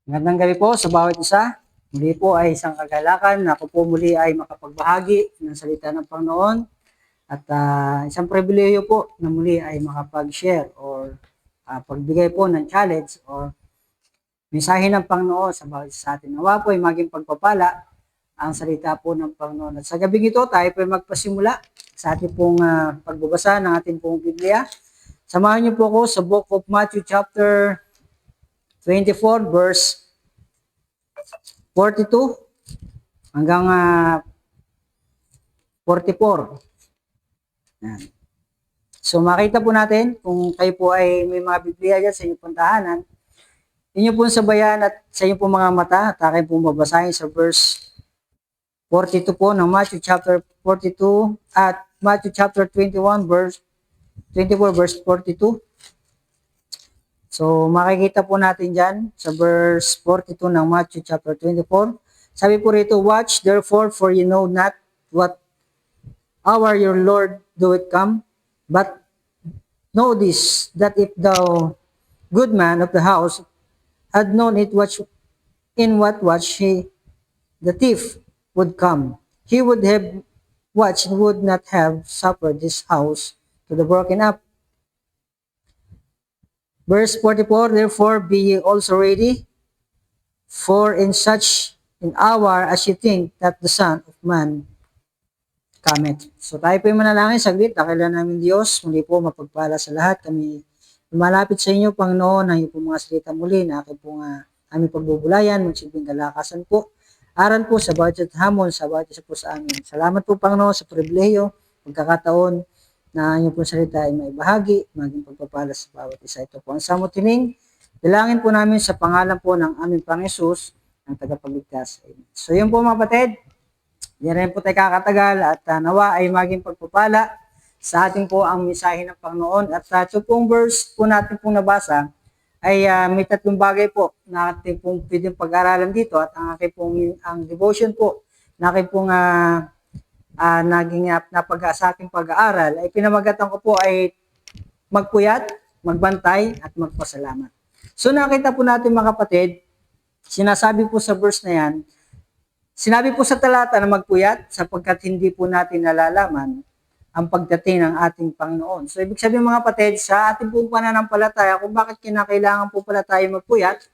Magandang gabi po sa bawat isa. Muli po ay isang kagalakan na ako po muli ay makapagbahagi ng salita ng Panginoon at isang pribilehiyo po na muli ay makapag-share or pagbigay po ng challenge or mensahe ng Panginoon sa bawat isa sa atin. Nawa po ay maging pagpapala ang salita po ng Panginoon. At sa gabi ito tayo po ay magpasimula sa ating pong pagbabasa ng ating pong Biblia. Samahan niyo po ako sa Book of Matthew chapter 24 verse 42 hanggang 44. Yan. So makita po natin kung kayo po ay may mga Biblia dyan sa inyong puntahanan, inyo pong sabayan at sa inyong pong mga mata at akin pong babasahin sa verse 42 po ng Matthew chapter 42 at Matthew chapter 21 verse 24 verse 42. So, makikita po natin dyan sa verse 42 ng Matthew chapter 24. Sabi po rito, "Watch therefore, for you know not what hour your Lord doeth come. But know this, that if the good man of the house had known it in what watch the thief would come, he would have watched and would not have suffered this house to the broken up." Verse 44, "Therefore be ye also ready, for in such an hour as ye think that the Son of Man cometh." So tayo po yung manalangin saglit. Dakilan namin Diyos, muli po mapagpala sa lahat. Kami lumalapit sa inyo, Panginoon, ang iyong po mga salita muli na aking po aming pagbubulayan, magsilbing kalakasan po. Aral po sa bawat hamon, sa bawat isa po sa amin. Salamat po, Panginoon, sa pribilehiyo, pagkakataon na inyong pong salita ay may bahagi, maging pagpapala sa bawat isa. Ito po ang samutining. Dalangin po namin sa pangalan po ng aming Panginoon, ang tagapagligtas. So yun po mga kapatid, hindi rin po tayo kakatagal at nawa ay maging pagpapala sa ating po ang mensahe ng Panginoon. At ito pong verse po natin pong nabasa ay may tatlong bagay po na ating pong pwedeng pag-aralan dito at ang aking pong ang devotion po na aking pong naging sa aking pag-aaral ay pinamagatan ko po ay magpuyat, magbantay at magpasalamat. So nakita po natin mga kapatid, sinasabi po sa verse na yan, sinabi po sa talata na magpuyat sapagkat hindi po natin nalalaman ang pagdating ng ating Panginoon. So ibig sabihin mga kapatid, sa ating pong pananampalataya, kung bakit kinakailangan po pala tayo magpuyat,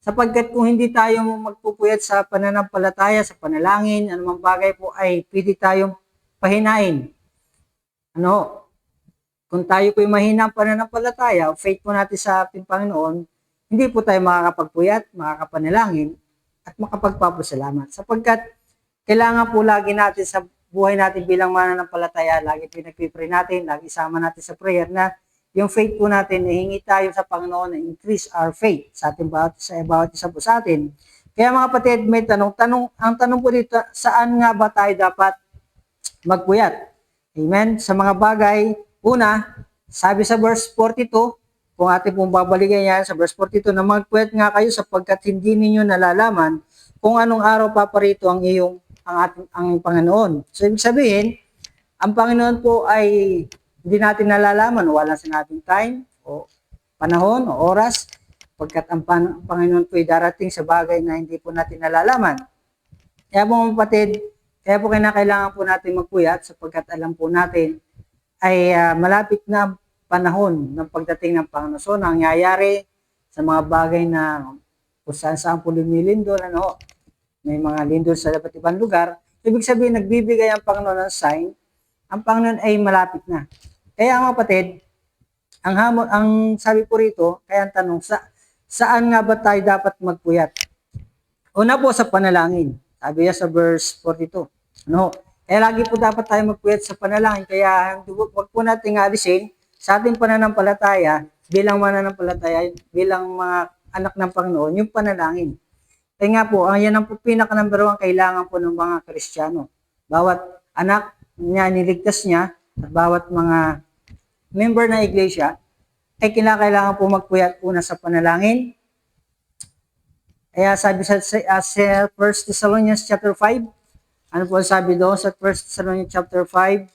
sapagkat kung hindi tayo magpupuyat sa pananampalataya, sa panalangin, anumang bagay po ay pwede tayong pahinain. Kung tayo po ay mahina ang pananampalataya, faith po natin sa ating Panginoon, hindi po tayo makakapagpuyat, makakapanalangin, at makapagpapasalamat. Sapagkat kailangan po lagi natin sa buhay natin bilang mananampalataya, lagi pinagpipray natin, lagi isama natin sa prayer na yung faith po natin, hingi tayo sa Panginoon na increase our faith sa ating bawat isa po sa atin. Kaya mga kapatid, may ang tanong po dito, saan nga ba tayo dapat magpuyat? Amen? Sa mga bagay, una, sabi sa verse 42, kung ating pong babalikan yan sa verse 42, na magpuyat nga kayo sapagkat hindi ninyo nalalaman kung anong araw paparito ang Panginoon. So, ibig sabihin, ang Panginoon po ay hindi natin nalalaman, walang sinabing time o panahon o oras, pagkat ang Panginoon po ay darating sa bagay na hindi po natin nalalaman. Kaya po mga kapatid, kaya po kailangan po natin magpuyat sapagkat alam po natin ay malapit na panahon ng pagdating ng Panginoon. So, nangyayari sa mga bagay na kung saan po lumilindol, may mga lindol sa dapat ibang lugar. Ibig sabihin, nagbibigay ang Panginoon ng sign, ang Panginoon ay malapit na. Kaya mga kapatid, ang sabi po rito, kaya ang tanong, saan nga ba tayo dapat magpuyat? Una po sa panalangin. Sabi niya sa verse 42. Kaya lagi po dapat tayo magpuyat sa panalangin. Kaya wag po natin alisin sa ating pananampalataya, bilang mananampalataya, bilang mga anak ng Panginoon, yung panalangin. Kaya nga po, yan ang pinaka-number 1 kailangan po ng mga Kristiyano. Bawat anak niya, niligtas niya, at bawat mga member ng iglesia, ay kinakailangan po magpuyat una sa panalangin. Kaya sabi sa 1 Thessalonians chapter 5, ano po sabi doon sa 1 Thessalonians chapter 5,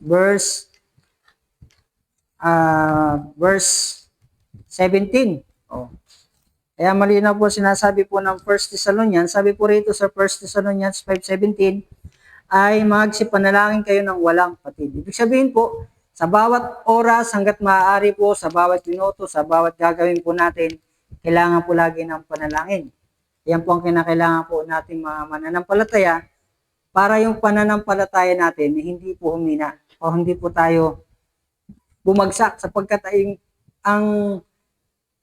verse 17. Kaya malinaw po sinasabi po ng 1 Thessalonians, sabi po rito sa 1 Thessalonians 5:17, ay magsipanalangin kayo ng walang patid. Ibig sabihin po, sa bawat oras hanggat maaari po, sa bawat minuto, sa bawat gagawin po natin, kailangan po lagi ng panalangin. Yan po ang kinakailangan po natin mga mananampalataya para yung pananampalataya natin hindi po humina o hindi po tayo bumagsak sapagkat ang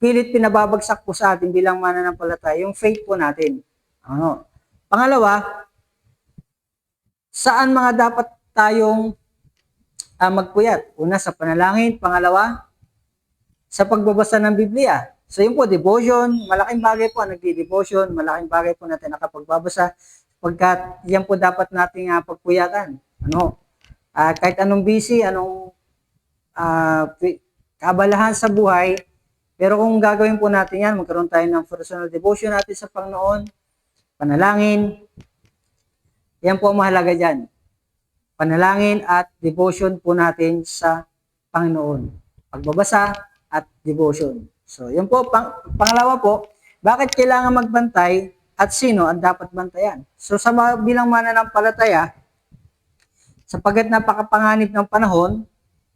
pilit pinababagsak po sa atin bilang mananampalataya yung faith po natin. Ano? Pangalawa, saan mga dapat tayong magpuyat? Una, sa panalangin. Pangalawa, sa pagbabasa ng Biblia. So yun po, devotion. Malaking bagay po ang nagdi-devotion. Malaking bagay po natin nakapagbabasa pagkat yan po dapat nating pagpuyatan. Ano? Kahit anong busy, anong kaabalahan sa buhay, pero kung gagawin po natin yan, magkaroon tayo ng personal devotion natin sa Panginoon, panalangin, yan po ang mahalaga dyan. Panalangin at devotion po natin sa Panginoon. Pagbabasa at devotion. So, yun po. Pangalawa po, bakit kailangan magbantay at sino ang dapat bantayan? So, sa bilang mananampalataya, sapagkat napakapanganib ng panahon,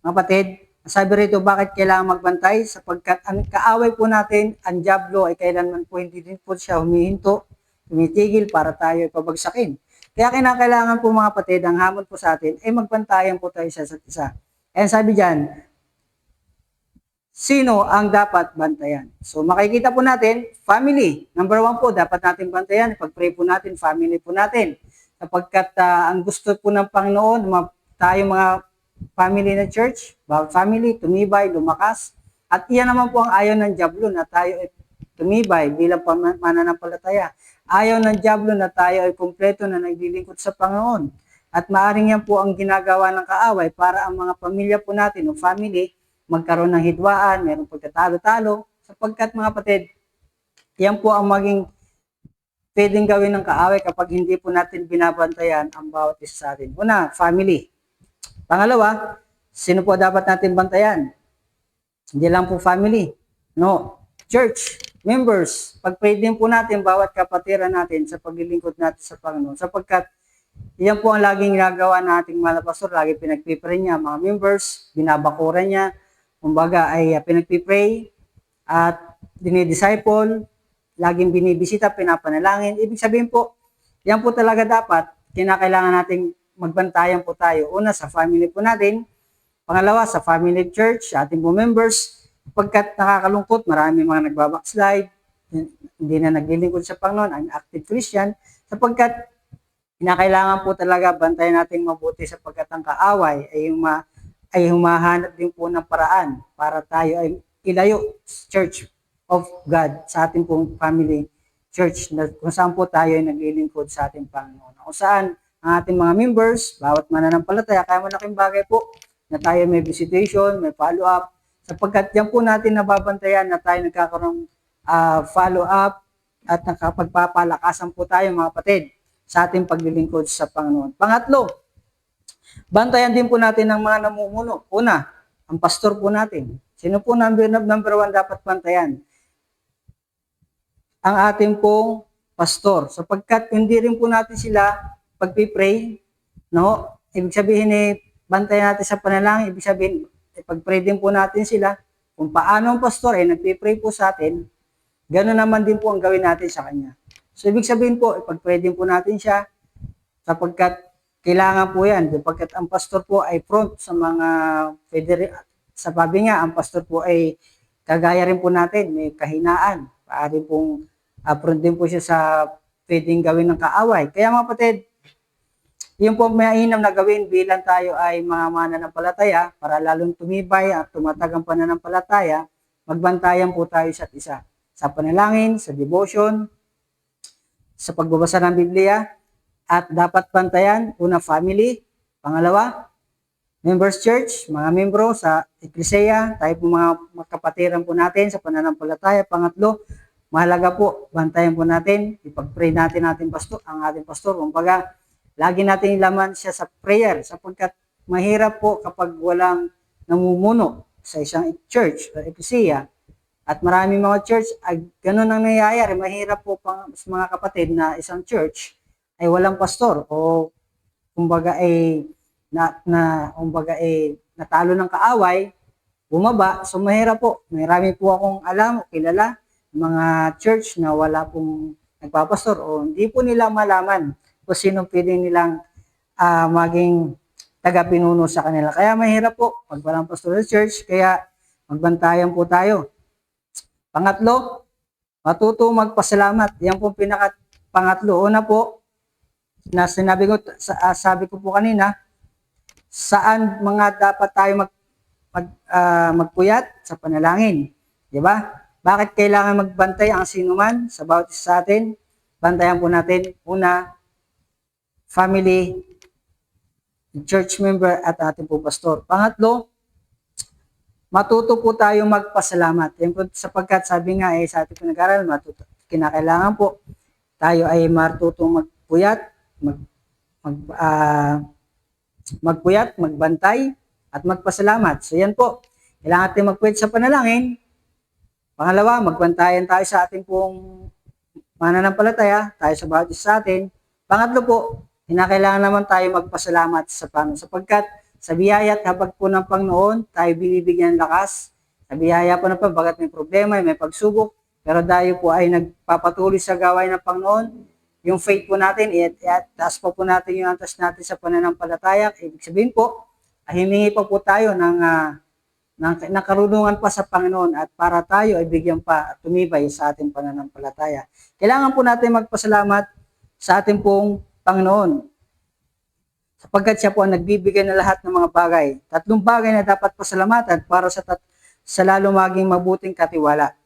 mga kapatid, sabi rito, bakit kailangan magbantay? Sapagkat ang kaaway po natin, ang dyablo, ay kailanman po hindi din po siya humihinto, tumitigil para tayo ay pabagsakin. Kaya kinakailangan po mga kapatid, ang hamon po sa atin, ay magbantayan po tayo sa isa't isa. And sabi dyan, sino ang dapat bantayan? So makikita po natin, family. Number 1 po, dapat natin bantayan. Pag-pray po natin, family po natin. Sapagkat ang gusto po ng Panginoon, tayo mga family na church, bawat family, tumibay, lumakas. At iyan naman po ang ayaw ng dyablo na tayo ay tumibay bilang mananampalataya. Ayaw ng dyablo na tayo ay kumpleto na naglilingkod sa Panginoon. At maaring yan po ang ginagawa ng kaaway para ang mga pamilya po natin o family magkaroon ng hidwaan, mayroong pagkatalo-talo, sapagkat mga kapatid, yan po ang maging pwedeng gawin ng kaaway kapag hindi po natin binabantayan ang bawat isa sa atin. Una, family. Pangalawa, sino po dapat natin bantayan? Hindi lang po family. No. Church, members. Pag-pray din po natin bawat kapatiran natin sa paglilingkod natin sa Panginoon. Sapagkat yan po ang laging ginagawa nating mga pastor. Lagi pinagpipray niya mga members, binabakuran niya. Kumbaga ay pinagpipray at dinidisciple, laging binibisita, pinapanalangin. Ibig sabihin po, yan po talaga dapat, kinakailangan nating magbantayan po tayo. Una, sa family po natin. Pangalawa, sa family church, sa ating po members. Pagkat nakakalungkot, marami mga nagbabackslide, hindi na naglilingkod sa Panginoon, ang active Christian, sapagkat kinakailangan po talaga bantayan natin mabuti sapagkat ang kaaway ay humahanap din po ng paraan para tayo ay ilayo Church of God sa ating pong family church na kung saan po tayo ay naglilingkod sa ating Panginoon. Kung saan ang ating mga members, bawat mananampalataya, kaya malaking bagay po na tayo may visitation, may follow-up, sapagkat yan po natin nababantayan na tayo nagkakaroon follow-up at nakapagpapalakasan po tayo mga kapatid sa ating paglilingkod sa Panginoon. Pangatlo, bantayan din po natin ng mga namumuno. Una, ang pastor po natin. Sino po number 1 dapat bantayan? Ang ating pong pastor. Sapagkat hindi rin po natin sila pagpipray, no? Ibig sabihin bantayan natin sa panalangin, ibig sabihin pag-pray din po natin sila kung paano ang pastor nagpipray po sa atin, gano'n naman din po ang gawin natin sa kanya. So ibig sabihin po, pag-pray din po natin siya sapagkat kailangan po yan, sapagkat ang pastor po ay front sa mga sabi nga, ang pastor po ay kagaya rin po natin, may kahinaan, paari pong front din po siya sa pwedeng gawin ng kaaway. Kaya mga kapatid, yung po mainam na gawin bilang tayo ay mga mananampalataya para lalong tumibay at tumatag ang pananampalataya, magbantayan po tayo isa't isa. Sa panalangin, sa devotion, sa pagbabasa ng Biblia, at dapat bantayan, una family, pangalawa, members church, mga membro sa Ecclesia, tayo po mga kapatiran po natin sa pananampalataya, pangatlo, mahalaga po, bantayan po natin, ipag-pray natin ang ating pastor, kumbaga, lagi natin ilaman siya sa prayer sapagkat mahirap po kapag walang namumuno sa isang church o ecclesia At maraming mga church ay ganun ang nangyayari. Mahirap po sa mga kapatid na isang church ay walang pastor o kumbaga natalo ng kaaway, bumaba. So mahirap po. Marami po akong alam o kilala mga church na wala pong nagpapastor o hindi po nila malaman kung sino pwede nilang maging taga-pinuno sa kanila. Kaya mahirap po pag walang pastor sa church, kaya magbantayan po tayo. Pangatlo, matuto magpasalamat. Yan po pangatlo. Una po, na sabi ko po kanina, saan mga dapat tayo magpuyat sa panalangin. Di ba? Bakit kailangan magbantay ang sinuman sa bawat isa sa atin? Bantayan po natin, una, family, church member at ating po pastor. Pangatlo, matuto po tayong magpasalamat. Yan po, sapagkat sabi nga sa ating pinag-aral, kinakailangan po tayo ay matutong magpuyat, magpuyat, magbantay, at magpasalamat. So yan po, kailangan natin magpuyat sa panalangin. Pangalawa, magbantayan tayo sa ating pong mananampalataya, tayo sa bawat isa sa atin. Pangatlo po, kinakailangan naman tayo magpasalamat sa Panginoon, sapagkat sa biyaya at habag po ng Panginoon, tayo binibigyan ng lakas. Sa biyaya po na po, bagat may problema, may pagsubok, pero tayo po ay nagpapatuloy sa gawain ng Panginoon. Yung faith po natin, taas po natin yung antas natin sa pananampalataya. Ibig sabihin po, himingi pa po tayo ng karunungan pa sa Panginoon at para tayo ay bigyan pa at tumibay sa ating pananampalataya. Kailangan po natin magpasalamat sa ating pong Panginoon, sapagkat siya po ang nagbibigay ng lahat ng mga bagay. Tatlong bagay na dapat pasalamatan para sa lalo maging mabuting katiwala.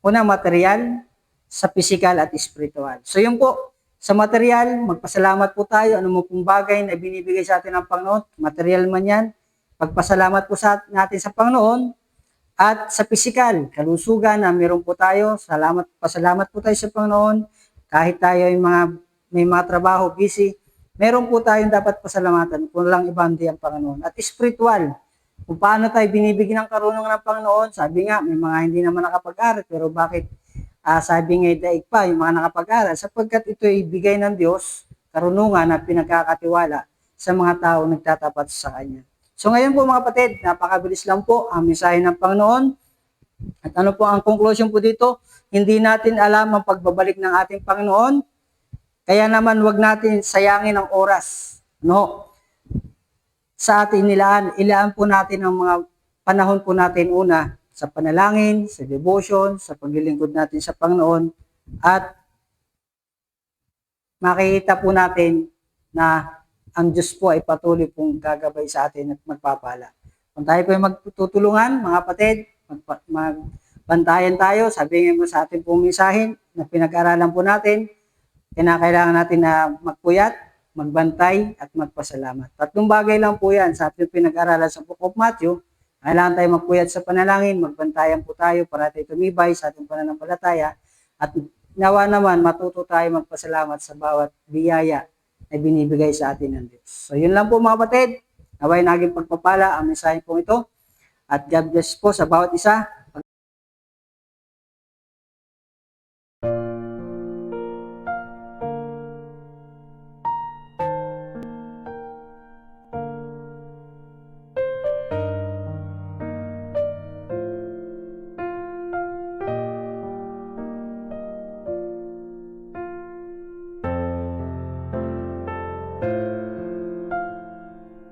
Una, material, sa physical at spiritual. So yun po, sa material, magpasalamat po tayo. Ano mo pong bagay na binibigay sa atin ng Panginoon, material man yan, pagpasalamat po natin sa Panginoon. At sa physical, kalusugan na meron po tayo, pasalamat po tayo sa Panginoon. Kahit tayo ay may mga trabaho, busy, meron po tayong dapat pasalamatan kung lang ibang di ang Panginoon. At spiritual, kung paano tayo binibigyan ng karunungan ng Panginoon. Sabi nga, may mga hindi naman nakapag-aral, pero bakit sabi nga daig pa yung mga nakapag-aral? Sapagkat ito ay bigay ng Diyos, karunungan na pinagkakatiwala sa mga tao nagtatapat sa Kanya. So ngayon po mga kapatid, napakabilis lang po ang mensahe ng Panginoon. At ano po ang conclusion po dito? Hindi natin alam ang pagbabalik ng ating Panginoon. Kaya naman wag natin sayangin ang oras. No? Sa ating ilaan po natin ang mga panahon po natin una sa panalangin, sa devotion, sa paglilingkod natin sa Panginoon. At makikita po natin na ang Diyos po ay patuloy pong gagabay sa atin at magpapala. Kung tayo po ay magtutulungan, mga kapatid, magbantayan tayo, sabihin mo sa ating pong mensahe na pinag-aralan po natin, kinakailangan natin na magpuyat, magbantay, at magpasalamat. Tatlong bagay lang po yan sa ating pinag-aralan sa Book of Matthew. Kailangan tayo magpuyat sa panalangin, magbantayan po tayo para tayo tumibay sa ating pananampalataya, at nawa naman matuto tayo magpasalamat sa bawat biyaya na binibigay sa atin ng Diyos. So yun lang po mga kapatid, naway naging pagpapala ang mensahe po ito, at God bless po sa bawat isa.